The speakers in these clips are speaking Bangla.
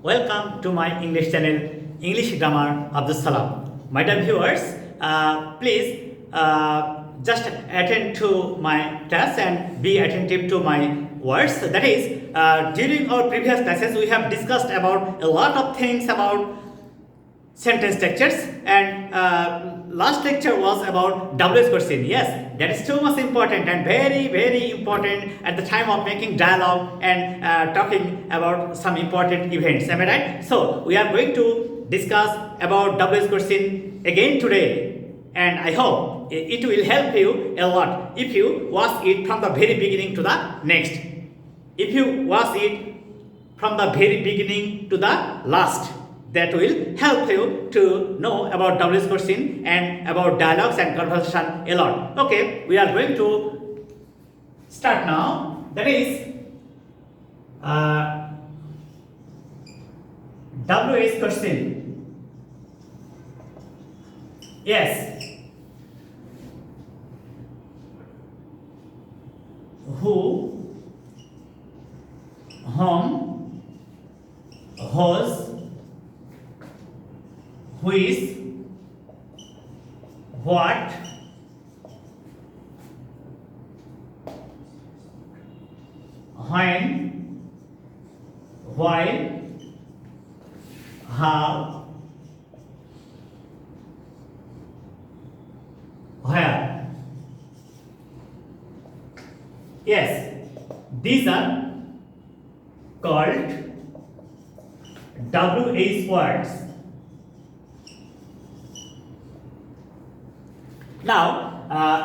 Welcome to my English channel, English Grammar Abdus Salam. My dear viewers, please just attend to my class and be attentive to my words. That is, during our previous classes, we have discussed about a lot of things about sentence structures, and last lecture was about WS question. Yes, that is too much important and very important at the time of making dialogue and talking about some important events. Am I right? So we are going to discuss about WS question again today, and I hope it will help you a lot if you watch it from the very beginning to the next. If you watch it from the very beginning to the last, that will help you to know about WS question and about dialogues and conversation a lot. Okay, we are going to start now. That is WS question. Yes. Who, whom, whose, which, what, when, why, how, where. Yes, these are called WH words. Now,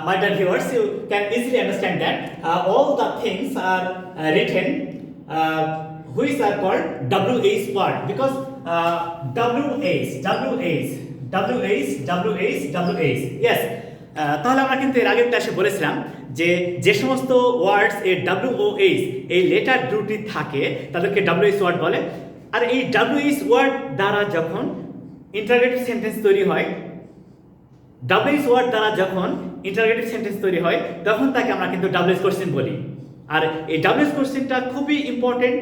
my dear viewers, you can easily understand that all the things are written which are called WH word, because WH. Yes, তাহলে আমরা কিন্তু এর আগের ক্লাসে বলেছিলাম যে সমস্ত ওয়ার্ডস এর WOH এই লেটার দুটি থাকে তাদেরকে WH ওয়ার্ড বলে। আর এই WH ওয়ার্ড দ্বারা যখন ইন্টারোগেটিভ সেন্টেন্স তৈরি হয়, WH ওয়ার্ড দ্বারা যখন ইন্টারোগেটিভ সেন্টেন্স তৈরি হয় তখন তাকে আমরা কিন্তু WH কোশ্চেন বলি। আর এই WH কোশ্চেনটা খুবই ইম্পর্টেন্ট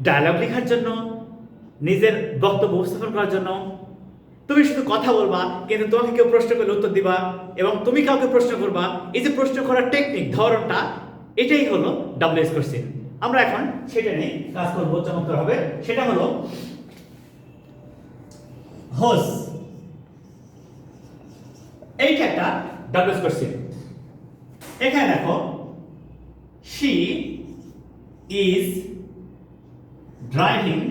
ডায়ালগ লেখার জন্য, নিজের বক্তব্য উপস্থাপন করার জন্য। তুমি শুধু কথা বলবা, কিন্তু তোমাকে কেউ প্রশ্ন করলে উত্তর দিবা এবং তুমি কাউকে প্রশ্ন করবা। এই যে প্রশ্ন করার টেকনিক, ধরনটা, এটাই হলো WH কোশ্চেন। আমরা এখন সেটা নিয়ে কাজ করবো, চমৎকার হবে। সেটা হলো হোজ। এইটা একটা WH কোশ্চেন। এখানে দেখো, she is driving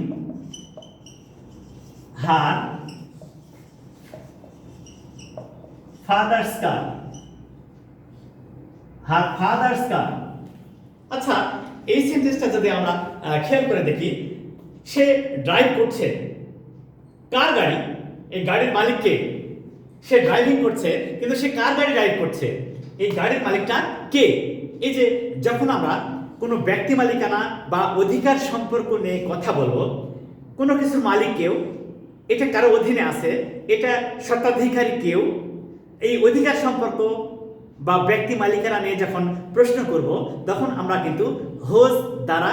her father's car. Her father's car. আচ্ছা, এই সেন্টেন্সটা যদি আমরা খেয়াল করে দেখি, সে ড্রাইভ করছে কার গাড়ি? এই গাড়ির মালিক কে? সে ড্রাইভিং করছে, কিন্তু সে কার গাড়ি ড্রাইভ করছে? এই গাড়ির মালিকটা কে? এই যে যখন আমরা কোনো ব্যক্তি মালিকানা বা অধিকার সম্পর্ক নিয়ে কথা বলবো, কোনো কিছুর মালিক কেউ, এটা কারো অধীনে আছে, এটা স্বত্বাধিকারী কেউ, এই অধিকার সম্পর্ক বা ব্যক্তি মালিকানা নিয়ে যখন প্রশ্ন করব তখন আমরা কিন্তু হোজ দ্বারা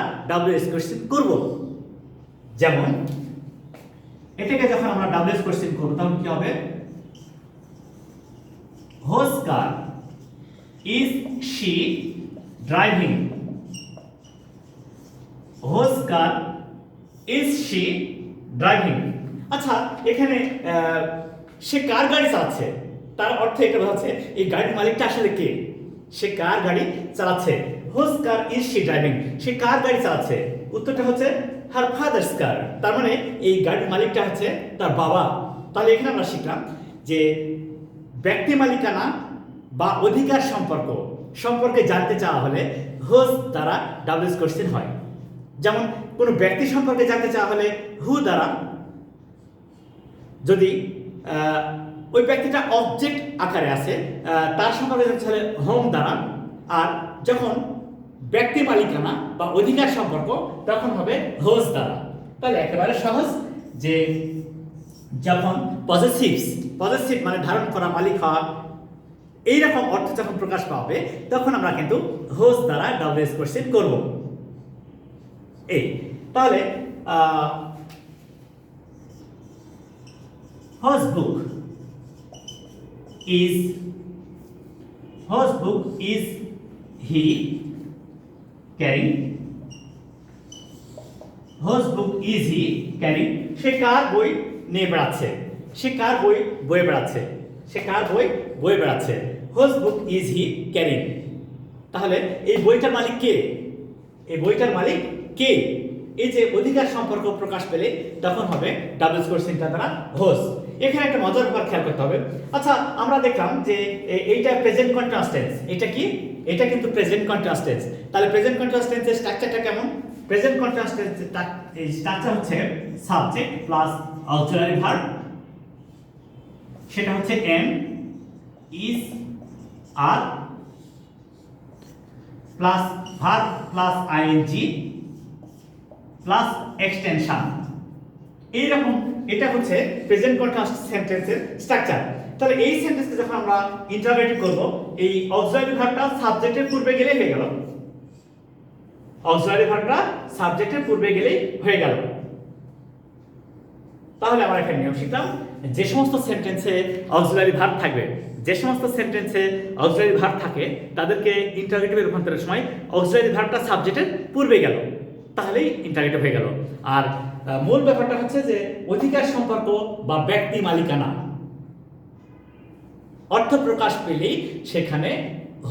WH কোশ্চেন করব। যেমন এটাকে যখন আমরা WH কোশ্চেন করব তখন কি হবে? Whose car is she driving? Whose car is she driving? আচ্ছা, এখানে সে কার গাড়ি চালাচ্ছে, তার অর্থ এটা বোঝাচ্ছে এই গাড়ির মালিকটা আসলে কে, সে কার গাড়ি চালাচ্ছে। Whose car is she driving? সে কার গাড়ি চালাচ্ছে? উত্তরটা হচ্ছে হার ফাদার্স কার। তার মানে এই গাড়ির মালিকটা হচ্ছে তার বাবা। তাহলে এখানে আমরা শিখলাম যে ব্যক্তি মালিকানা বা অধিকার সম্পর্কে জানতে চাওয়া হলে হোজ দ্বারা WH কোশ্চেন হয়। যেমন কোনো ব্যক্তি সম্পর্কে জানতে চাওয়া হলে হু দ্বারা, যদি ওই ব্যক্তিটা অবজেক্ট আকারে আছে তার সম্পর্কে জানতে হলে হোম দ্বারা, আর যখন ব্যক্তি মালিকানা বা অধিকার সম্পর্ক তখন হবে হোজ দ্বারা। তাহলে একেবারে সহজ যে যখন পজেসিভ মানে ধারণ করা, মালিক হওয়া, এইরকম অর্থ যখন প্রকাশ পাবে তখন আমরা কিন্তু হোজ দ্বারা WH কোশ্চেন করব। এই তাহলে whose book is he carrying? Whose book is he carrying? সে কার বই নিয়ে বেড়াচ্ছে? সে কার বই বয়ে বেড়াচ্ছে? সে কার বই বয়ে বেড়াচ্ছে? Whose book is he carrying? তাহলে এই বইটার মালিক কে? এই বইটার মালিক কে? এই যে অধিকার সম্পর্ক প্রকাশ পেলে তখন হবে ডাবল কোশ্চেনটা দ্বারা হোস। এখানে একটা মজার ব্যাপার খেয়াল করতে হবে। আচ্ছা, আমরা দেখলাম যে এইটা প্রেজেন্ট কন্টিনিউয়াস টেন্স। এটা কি? এটা কিন্তু প্রেজেন্ট কন্টিনিউয়াস টেন্স। তাহলে প্রেজেন্ট কন্টিনিউয়াস টেন্সের স্ট্রাকচারটা কেমন? প্রেজেন্ট কন্টিনিউয়াস টেন্সের স্ট্রাকচার হচ্ছে সাবজেক্ট প্লাস অক্সিলারি ভার্ব, সেটা হচ্ছে এম, ইজ, আর plus verb plus ING plus extension. এইরকম এটা হচ্ছে প্রেজেন্ট কন্টিনিউয়াস সেন্টেন্সের স্ট্রাকচার। তাহলে এই সেন্টেন্সকে যখন আমরা ইন্টারোগেটিভ করব, এই অক্সিলারি ভার্বটা সাবজেক্টের পূর্বে গেলে হয়ে গেল। অক্সিলারি ভার্বটা সাবজেক্টের পূর্বে গেলেই হয়ে গেল। তাহলে আমরা এখানে নিয়ম শিখলাম, যে সমস্ত সেন্টেন্সে অক্সিলারি ভার্ব থাকবে, যে সমস্ত সেন্টেন্সে অক্সিলারি ভার্ব থাকে তাদেরকে ইন্টারোগেটিভে রূপান্তরের সময় অক্সিলারি ভার্বটা সাবজেক্টের পূর্বে গেল, তাহলেই ইন্টারোগেটিভ হয়ে গেল। আর মূল ব্যাপারটা হচ্ছে যে অধিকার সম্পর্ক বা ব্যক্তি মালিকানা অর্থ প্রকাশ পেলেই সেখানে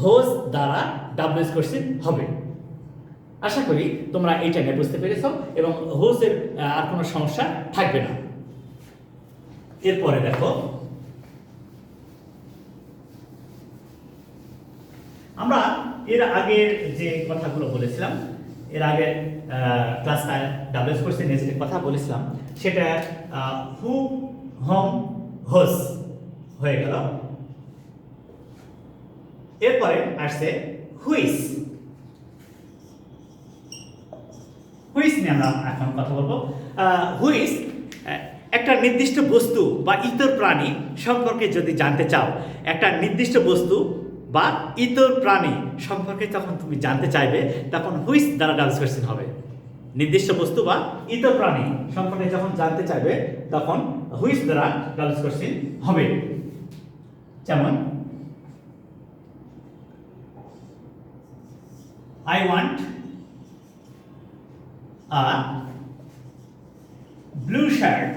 হোজ দ্বারা ডাবলএস কোশ্চেন হবে। আশা করি তোমরা এইটা নিয়ে বুঝতে পেরেছো এবং হোজের আর কোনো সমস্যা থাকবে না। এরপরে দেখো, আমরা এর আগের যে কথাগুলো বলেছিলাম, এর আগে ক্লাস ডাবলএস কোশ্চেন যে কথা বলেছিলাম সেটা হু, হোম, হোজ হয়ে গেল। এরপরে আসছে হুইস। হুইস নিয়ে আমরা এখন কথা বলবো। হুইস একটা নির্দিষ্ট বস্তু বা ইতর প্রাণী সম্পর্কে যদি জানতে চাও, একটা নির্দিষ্ট বস্তু বা ইতর প্রাণী সম্পর্কে যখন তুমি জানতে চাইবে তখন হুইস দ্বারা ডাবলস কোশ্চেন হবে। নির্দিষ্ট বস্তু বা ইতর প্রাণী সম্পর্কে যখন জানতে চাইবে তখন হুইস দ্বারা ডাবলস কোশ্চেন হবে। যেমন I want a blue shirt.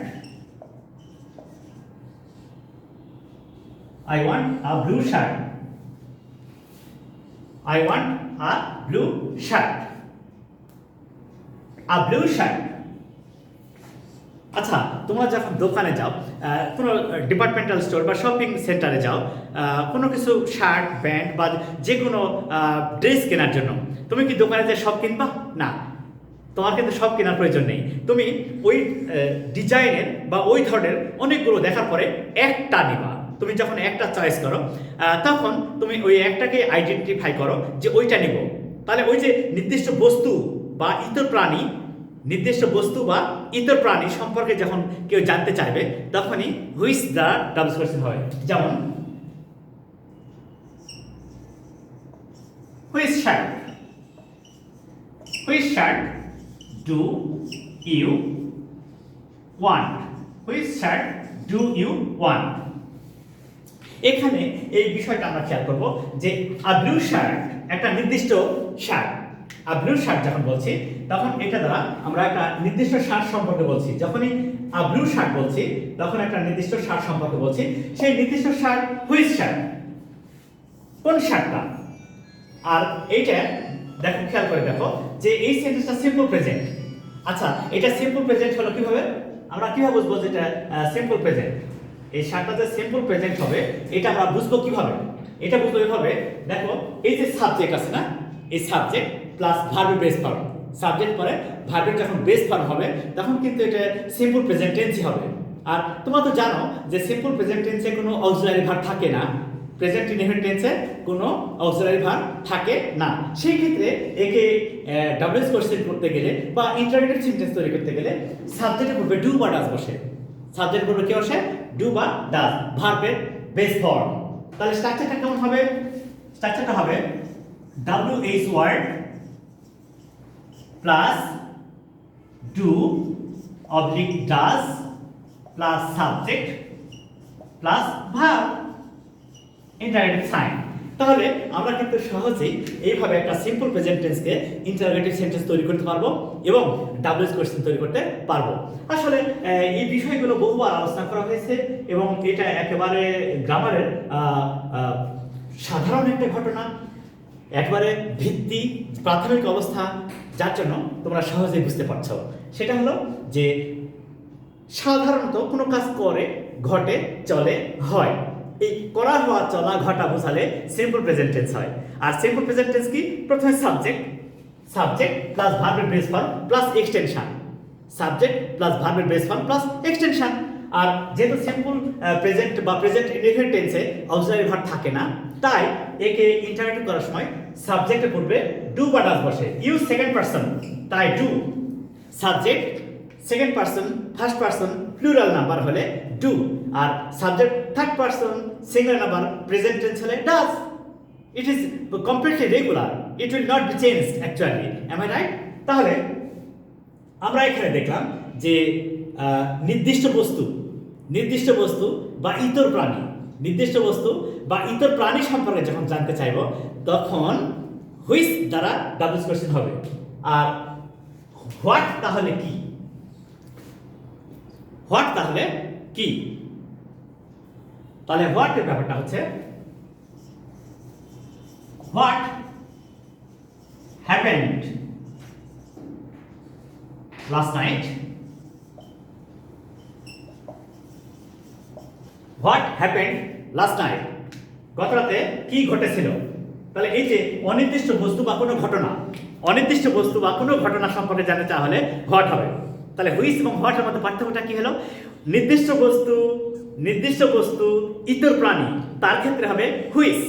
I want a blue shirt. I want a blue shirt. A blue shirt. আচ্ছা, তোমরা যখন দোকানে যাও, কোনো ডিপার্টমেন্টাল স্টোর বা শপিং সেন্টারে যাও, কোনো কিছু শার্ট, প্যান্ট বা যে কোনো ড্রেস কেনার জন্য তুমি কি দোকানে যে সব কিনবা? না, তোমার কিন্তু সব কেনার প্রয়োজন নেই। তুমি ওই ডিজাইনের বা ওই ধরনের অনেকগুলো দেখার পরে একটা নিবা। তুমি যখন একটা চয়েস করো তখন তুমি ওই একটাকে আইডেন্টিফাই করো যে ওইটা নিব। তাহলে ওই যে নির্দিষ্ট বস্তু বা ইতর প্রাণী, নির্দিষ্ট বস্তু বা ইতর প্রাণী সম্পর্কে যখন কেউ জানতে চাইবে তখনই হুইচ দ্বারা ডাবল কোশ্চেন হয়। যেমন which shirt, which shirt do you want, which shirt do you want. এখানে এই বিষয়টা আমরা খেয়াল করব যে আ ব্লু শার্ট একটা নির্দিষ্ট শার্ট। আ ব্লু শার্ট যখন বলছি তখন এটা দ্বারা আমরা একটা নির্দিষ্ট শার্ট সম্পর্কে বলছি। যখনই আ ব্লু শার্ট বলছি তখন একটা নির্দিষ্ট শার্ট সম্পর্কে বলছি। সেই নির্দিষ্ট শার্ট হুইচ শার্ট, কোন শার্টটা। আর এইটা দেখো, খেয়াল করে দেখো যে এই সেন্টেন্সটা সিম্পল প্রেজেন্ট। আচ্ছা, এটা সিম্পল প্রেজেন্ট হলো কিভাবে? আমরা কিভাবে বুঝবো যে এটা সিম্পল প্রেজেন্ট? এই শার্টটা যে সিম্পল প্রেজেন্ট হবে এটা আমরা বুঝবো কিভাবে? এটা বুঝবো এভাবে, দেখো এই যে সাবজেক্ট আছে না, এই সাবজেক্ট প্লাস ভার্বের বেস ফর্ম। সাবজেক্ট পরে ভার্বের যখন বেস ফর্ম হবে তখন কিন্তু এটা সিম্পল প্রেজেন্ট টেন্সই হবে। আর তোমরা তো জানো যে সিম্পল প্রেজেন্ট টেন্সে কোনো অক্সিলারি ভার্ব থাকে না, প্রেজেন্ট ইনডেফিনিট টেন্সে কোনো অক্সিলারি ভার্ব থাকে না। সেই ক্ষেত্রে একে ডাবলএস কোশ্চেন করতে গেলে বা ইন্টারোগেটিভ সেন্টেন্স তৈরি করতে গেলে সাবজেক্টের পূর্বে ডু বা ডাজ বসে। সাবজেক্টের পূর্বে কি বসে? ডু বা ডাজ, ভার্বের বেস ফর্ম। তাহলে স্ট্রাকচারটা কেমন হবে? স্ট্রাকচারটা হবে WH word plus do oblique does plus subject plus verb interrogative sign. তাহলে আমরা কিন্তু সহজেই এইভাবে একটা সিম্পল প্রেজেন্ট টেন্সকে ইন্টারোগেটিভ সেন্টেন্স তৈরি করতে পারবো এবং ডাব্লিউএস কোয়েশ্চেন তৈরি করতে পারবো। আসলে এই বিষয়গুলো বহুবার আলোচনা করা হয়েছে এবং এটা একেবারে গ্রামারের সাধারণ একটা ঘটনা, একবারে ভিত্তি প্রাথমিক অবস্থা, যার জন্য তোমরা সহজেই বুঝতে পারছো। সেটা হলো যে সাধারণত কোনো কাজ করে, ঘটে, চলে, হয়, এই করা, হওয়া, চলা, ঘটা বোঝালে সিম্পল প্রেজেন্ট টেন্স হয়। আর সিম্পল প্রেজেন্ট টেন্স কি? প্রথমে সাবজেক্ট প্লাস ভার্বের base form plus extension, subject plus ভার্বের বেস ফর্ম প্লাস এক্সটেনশন। আর যেহেতু সিম্পল প্রেজেন্ট বা প্রেজেন্ট ইনডেফিনিট টেন্সে অক্সিলারি ভার্ব থাকে না, তাই একে ইন্টারোগেটিভ করার সময় সাবজেক্টের পূর্বে ডু বা ডাজ বসে। ইউজ সেকেন্ড পারসন, তাই do. Subject second person, first person plural number হলে ডু, আর subject third person singular number present tense হলে does. It is completely regular, it will not be changed actually. Am I right? তাহলে আমরা এখানে দেখলাম যে নির্দিষ্ট বস্তু বা ইতর প্রাণী, নির্দিষ্ট বস্তু বা ইতর প্রাণী সম্পর্কে যখন জানতে চাইব তখন হুইচ দ্বারা ডাবল কোশ্চেন হবে। আর হোয়াট তাহলে কি? হোয়াট তাহলে কি? তাহলে হোয়াট এর ব্যাপারটা হচ্ছে what happened last night. What happened last night, গত রাতে কি ঘটেছিল। তাহলে এই যে অনির্দিষ্ট বস্তু বা কোনো ঘটনা, অনির্দিষ্ট বস্তু বা কোনো ঘটনা সম্পর্কে জানতে চাওয়া হলে হোয়াট হবে। তাহলে হুইচ এবং হোয়াটের মধ্যে পার্থক্যটা কি হলো? নির্দিষ্ট বস্তু ইতর প্রাণী, তার ক্ষেত্রে হবে হুইচ।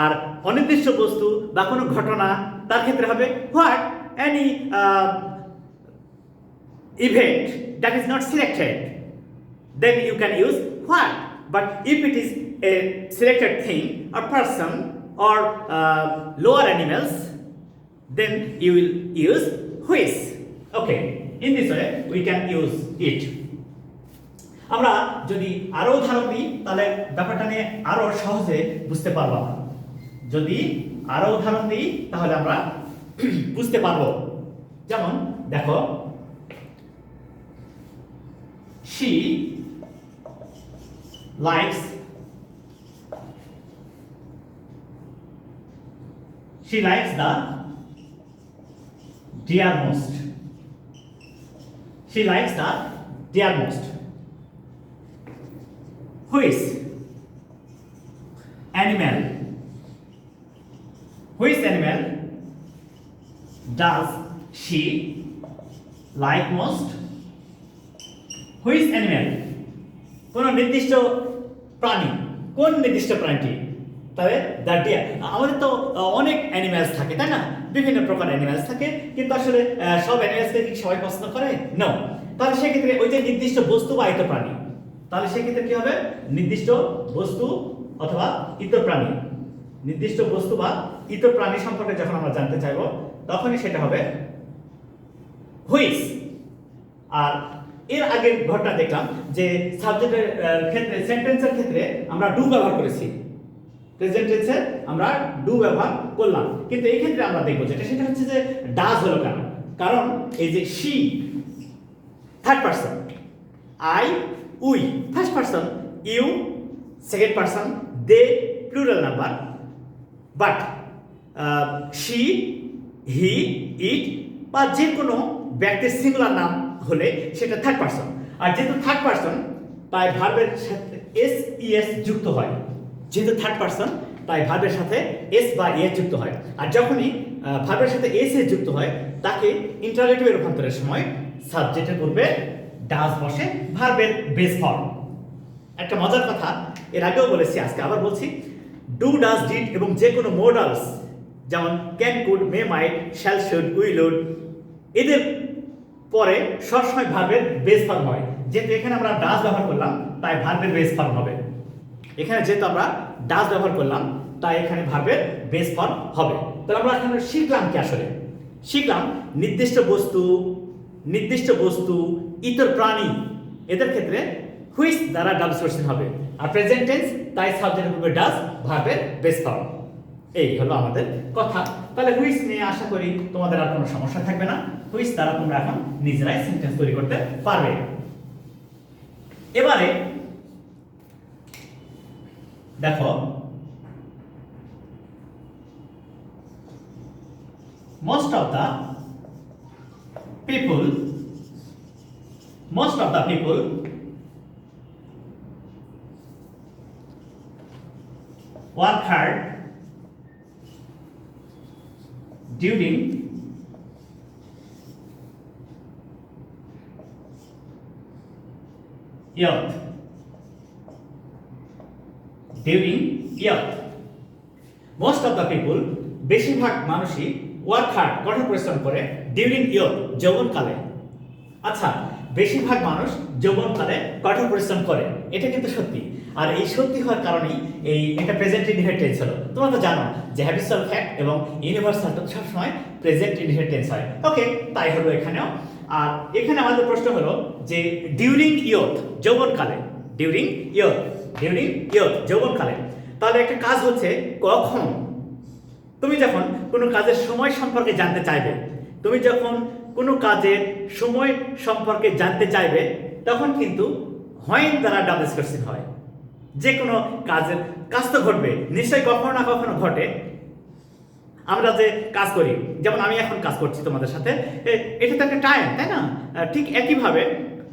আর অনির্দিষ্ট বস্তু বা কোনো ঘটনা, তার ক্ষেত্রে হবে what. Any event that is not selected, then you can use what. But if it is a selected thing or person or lower animals, then you will use which. Okay, in this way we can use it. আমরা যদি আরো উদাহরণ দিই তাহলে ব্যাপারটা নিয়ে আরো সহজে বুঝতে পারবো। যদি আরো উদাহরণ দিই তাহলে আমরা বুঝতে পারবো। যেমন দেখো, she likes the dearmost. She likes the dearmost. Which animal does she like most? Which animal, কোন নির্দিষ্ট প্রাণী, কোন নির্দিষ্ট প্রাণীটি? তবে দ্য ডিয়ার। আমাদের তো অনেক অ্যানিম্যালস থাকে, তাই না? বিভিন্ন প্রকার অ্যানিম্যালস থাকে, কিন্তু আসলে সব অ্যানিম্যালসকে কি সবাই পছন্দ করে? নো। তাহলে সেক্ষেত্রে ওই যে নির্দিষ্ট বস্তু বা ইতর প্রাণী, তাহলে সেক্ষেত্রে কি হবে? নির্দিষ্ট বস্তু অথবা ইতর প্রাণী, নির্দিষ্ট বস্তু বা ইতর প্রাণী সম্পর্কে যখন আমরা জানতে চাইবো তখনই সেটা হবে হুইচ। আর এর আগের ঘটনা দেখলাম যে সাবজেক্টের ক্ষেত্রে, সেন্টেন্সের ক্ষেত্রে আমরা ডু ব্যবহার করেছি, প্রেজেন্ট টেন্সে আমরা ডু ব্যবহার করলাম, কিন্তু এই ক্ষেত্রে আমরা দেখবো যেটা সেটা হচ্ছে যে ডাজ হলো কেন? কারণ এই যে she third person, I we first person, you second person, they plural number, but she he it বা যে কোনো ব্যক্তির সিঙ্গুলার নাম হলে সেটা থার্ড পারসন। আর যেহেতু থার্ড পারসন তাই ভার্বের সাথে এস ইএস যুক্ত হয়, যেহেতু থার্ড পারসন তাই ভার্বের সাথে এস বা ইএস যুক্ত হয়। আর যখনই ভার্বের সাথে এস এ যুক্ত হয় তাকে ইন্টারোগেটিভে রূপান্তরের সময় সাবজেক্টের পূর্বে ডাজ বসে, ভার্বের বেস ফর্ম। একটা মজার কথা এর আগেও বলেছি, আজকে আবার বলছি, ডু ডাজ ডিড এবং যে কোনো মোডালস যেমন can could may might shall should will would, এদের পরে সবসময় ভার্বের বেস ফর্ম হয়। যেহেতু এখানে আমরা ডাজ ব্যবহার করলাম তাই ভার্বের বেস ফর্ম হবে। এখানে যেহেতু আমরা ডাজ ব্যবহার করলাম তাই এখানে ভার্বের বেস ফর্ম হবে। তাহলে আমরা এখানে শিখলাম কি? আসলে শিখলাম নির্দিষ্ট বস্তু নির্দিষ্ট বস্তু, ইতর প্রাণী, এদের ক্ষেত্রে হুইচ দ্বারা ডাবলস কোশ্চেন হবে। আর প্রেজেন্ট টেন্স তাই সাবজেক্টের পূর্বে ডাজ, ভার্বের বেস ফর্ম। এই হলো আমাদের কথা। তাহলে হুইচ নিয়ে আশা করি তোমাদের আর কোনো সমস্যা থাকবে না। হুইচ দ্বারা তোমরা এখন নিজেরাই সেন্টেন্স তৈরি করতে পারবে। এবারে দেখো, most of the people work hard during youth. Most of the people, বেশিরভাগ মানুষই ওয়ার্ক হার্ড, কঠোর পরিশ্রম করে, ডিউরিং ইয়থ, যৌবনকালে। আচ্ছা, বেশিরভাগ মানুষ যৌবনকালে কঠোর পরিশ্রম করে, এটা কিন্তু সত্যি। আর এই সত্যি হওয়ার কারণেই এটা প্রেজেন্ট ইনডিফিনিট টেন্স হলো। তোমরা তো জানো যে হ্যাবিচুয়াল ফ্যাক্ট এবং ইউনিভার্সাল তো সবসময় প্রেজেন্ট ইনডিফিনিট টেন্স হয়। ওকে, তাই হলো এখানেও। আর এখানে আমাদের প্রশ্ন হলো যে ডিউরিং ইয়থ, যৌবনকালে, ডিউরিং ইয়থ যৌবনকালে। তাহলে একটা কাজ হচ্ছে কখন। তুমি যখন কোনো কাজের সময় সম্পর্কে জানতে চাইবে, তখন কিন্তু হোয়েন দ্বারা ডাবলস কোশ্চেন হয়। যে কোনো কাজ তো ঘটবে, নিশ্চয়ই কখনো না কখনো ঘটে। আমরা যে কাজ করি, যেমন আমি এখন কাজ করছি তোমাদের সাথে, এটা তো একটা টাইম, তাই না? ঠিক একইভাবে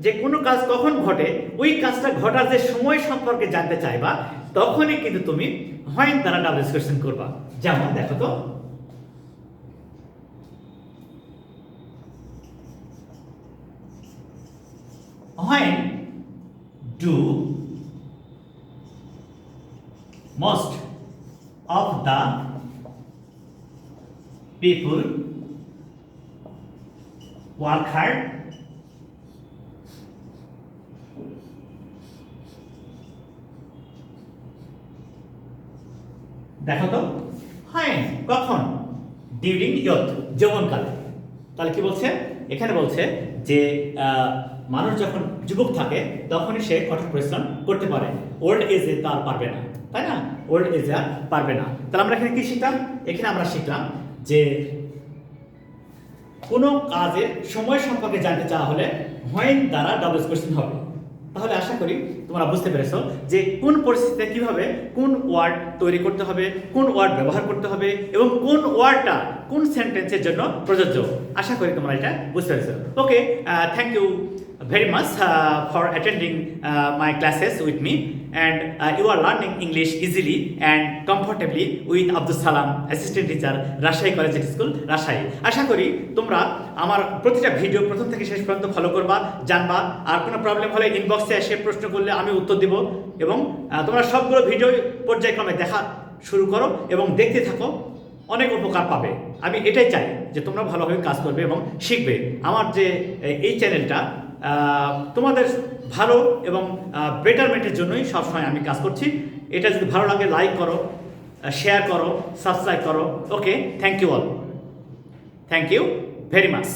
যে কোনো কাজ কখন ঘটে, ওই কাজটা ঘটার যে সময় সম্পর্কে জানতে চাইবা, তখনই কিন্তু তুমি হোয়েন দ্বারা ডাবলস কোশ্চেন করবা। যেমন দেখো তো, when do most of the people work hard দেখো তো, when, কখন, ডিউরিং ইয়থ, যৌবনকালে। তাহলে কি বলছে? এখানে বলছে যে মানুষ যখন যুবক থাকে তখনই সে কঠোর পরিশ্রম করতে পারে, ওল্ড এজে তার পারবে না, তাই না? ওল্ড এজে আর পারবে না। তাহলে আমরা এখানে কি শিখলাম? এখানে আমরা শিখলাম যে কোনো কাজের সময় সম্পর্কে জানতে চাওয়া হলে হোয়েন দ্বারা ডাবলস কোশ্চেন হবে। তাহলে আশা করি তোমরা বুঝতে পেরেছো যে কোন পরিস্থিতিতে কিভাবে কোন ওয়ার্ড তৈরি করতে হবে, কোন ওয়ার্ড ব্যবহার করতে হবে এবং কোন ওয়ার্ডটা কোন সেন্টেন্সের জন্য প্রযোজ্য। আশা করি তোমরা এটা বুঝতে পেরেছো। Okay, thank you very much for attending my classes with me, and you are learning English easily and comfortably with Abdus Salam, assistant teacher, Rajshahi Collegiate School, Rajshahi. আশা করি তোমরা আমার প্রতিটা ভিডিও প্রথম থেকে শেষ পর্যন্ত ফলো করবা, জানবা। আর কোনো প্রবলেম হলে ইনবক্সে এসে প্রশ্ন করলে আমি উত্তর দিব। এবং তোমরা সবগুলো ভিডিও পর্যায়ক্রমে দেখা শুরু করো এবং দেখতে থাকো, অনেক উপকার পাবে। আমি এটাই চাই যে তোমরা ভালোভাবে কাজ করবে এবং শিখবে। আমার যে এই চ্যানেলটা তোমাদের ভালো এবং বেটারমেন্টের জন্যই সবসময় আমি কাজ করছি। এটা যদি ভালো লাগে লাইক করো, শেয়ার করো, সাবস্ক্রাইব করো। Okay, thank you all, thank you very much.